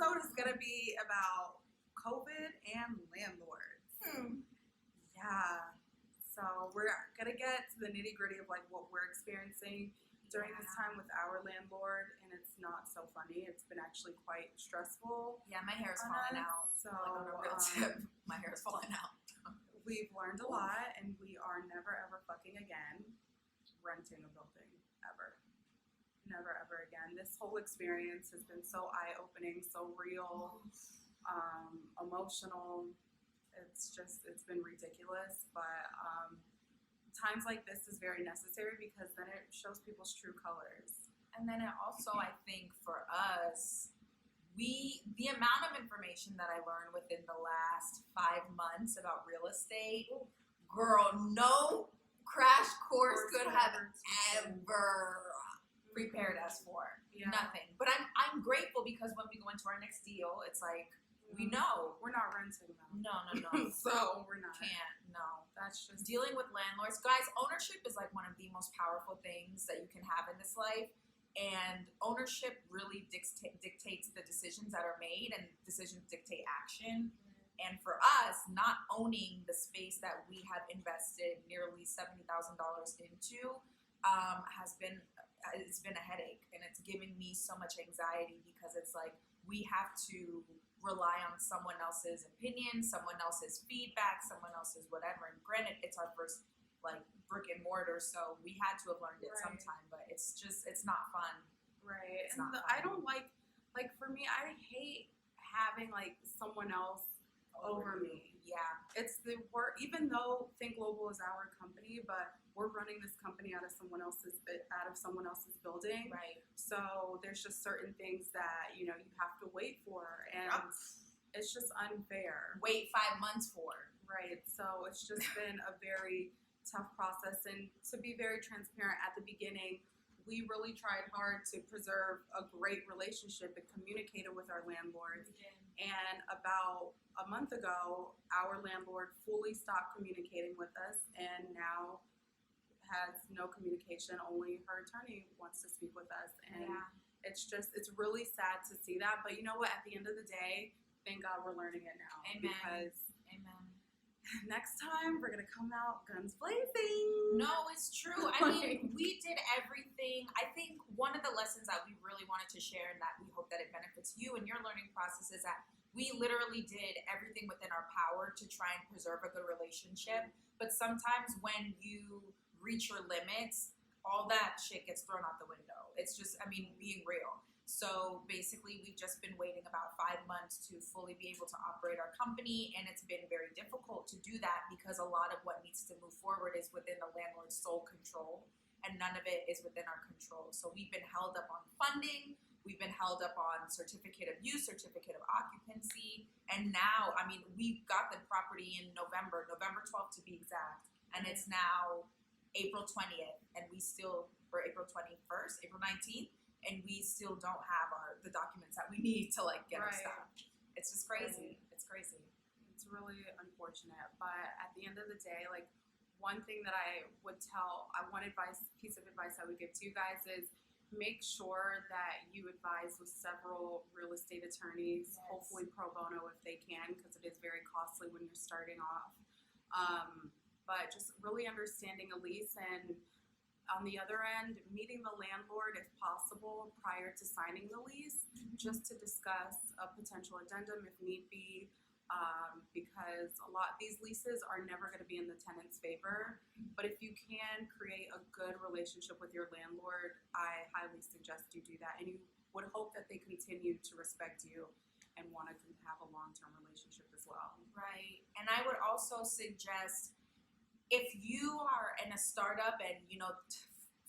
episode is going to be about COVID and landlords. Yeah. So we're going to get to the nitty gritty of like what we're experiencing during this time with our landlord, and it's not so funny. It's been actually quite stressful. Yeah, my hair is falling out. So like on a real tip, my hair is falling out. We've learned a lot, and we are never ever fucking again renting a building ever. Never ever again. This whole experience has been so eye-opening, so real, emotional. It's been ridiculous, but times like this is very necessary because then it shows people's true colors. And then it also, I think for us, the amount of information that I learned within the last 5 months about real estate, girl, no crash course could have ever prepared us for. Yeah. Nothing. But I'm grateful because when we go into our next deal, it's like, we know. We're not renting them. No. So we're not. No. That's just Dealing with landlords. Guys, ownership is like one of the most powerful things that you can have in this life. And ownership really dictates the decisions that are made, and decisions dictate action. And for us, not owning the space that we have invested nearly $70,000 into it's been a headache, and it's giving me so much anxiety because it's like we have to rely on someone else's opinion, someone else's feedback, someone else's whatever. And granted, it's our first like brick and mortar, so we had to have learned it sometime, but it's not fun. Right. It's and not fun. I don't like for me, I hate having like someone else over me. Yeah. It's the work, even though Think Global is our company, but we're running this company out of someone else's building. Right. So there's just certain things that, you have to wait for, and it's just unfair. Wait 5 months for. Right. So it's just been a very tough process, and to be very transparent, at the beginning, we really tried hard to preserve a great relationship and communicated with our landlords. And about a month ago, our landlord fully stopped communicating with us, and now has no communication. Only her attorney wants to speak with us, and it's really sad to see that. But you know what? At the end of the day, thank God we're learning it now. Amen. Because Amen. next time we're gonna come out guns blazing. No, it's true. I mean, we did everything. I think one of the lessons that we really wanted to share, and that we hope that it benefits you in your learning process, is that we literally did everything within our power to try and preserve a good relationship. But sometimes when you reach your limits, all that shit gets thrown out the window. It's just, being real. So basically, we've just been waiting about 5 months to fully be able to operate our company, and it's been very difficult to do that because a lot of what needs to move forward is within the landlord's sole control, and none of it is within our control. So we've been held up on funding, we've been held up on certificate of use, certificate of occupancy, and now, we got the property in November 12th to be exact, and it's now April 20th, and or April 21st, April 19th, and we still don't have the documents that we need to get our stuff. It's just crazy. It's crazy. It's really unfortunate, but at the end of the day, one thing that one piece of advice I would give to you guys is make sure that you advise with several real estate attorneys, hopefully pro bono if they can, because it is very costly when you're starting off. But just really understanding a lease, and on the other end, meeting the landlord if possible prior to signing the lease, just to discuss a potential addendum if need be, because these leases are never going to be in the tenant's favor. But if you can create a good relationship with your landlord, I highly suggest you do that, and you would hope that they continue to respect you and want to have a long-term relationship as well. Right. And I would also suggest, if you are in a startup and,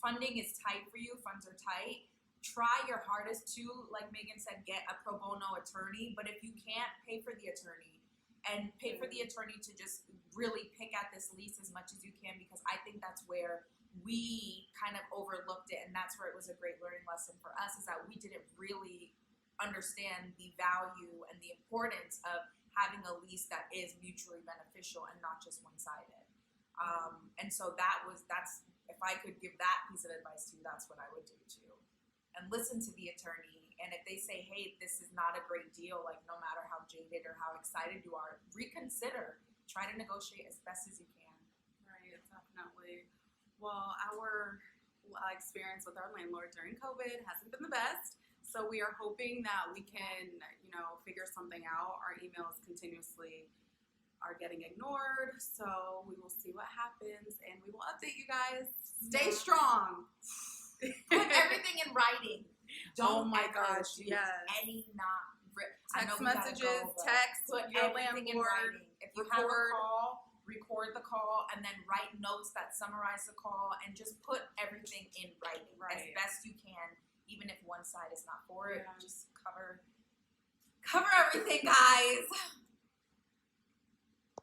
funding is tight for you, funds are tight, try your hardest to, like Megan said, get a pro bono attorney. But if you can't, pay for the attorney. And pay for the attorney to just really pick at this lease as much as you can, because I think that's where we kind of overlooked it. And that's where it was a great learning lesson for us, is that we didn't really understand the value and the importance of having a lease that is mutually beneficial and not just one-sided. And so if I could give that piece of advice to you, that's what I would do too. And listen to the attorney And if they say, hey, this is not a great deal, like no matter how jaded or how excited you are, reconsider. Try to negotiate as best as you can. Right, definitely. Well, our experience with our landlord during COVID hasn't been the best. So we are hoping that we can, figure something out. Our emails continuously are getting ignored. So we will see what happens and we will update you guys. Stay strong. Put everything in writing. Don't do yes. any not text messages, text put your everything landlord. in writing. If you have a call, record the call and then write notes that summarize the call and just put everything in writing as best you can, even if one side is not for it. Just cover everything, guys.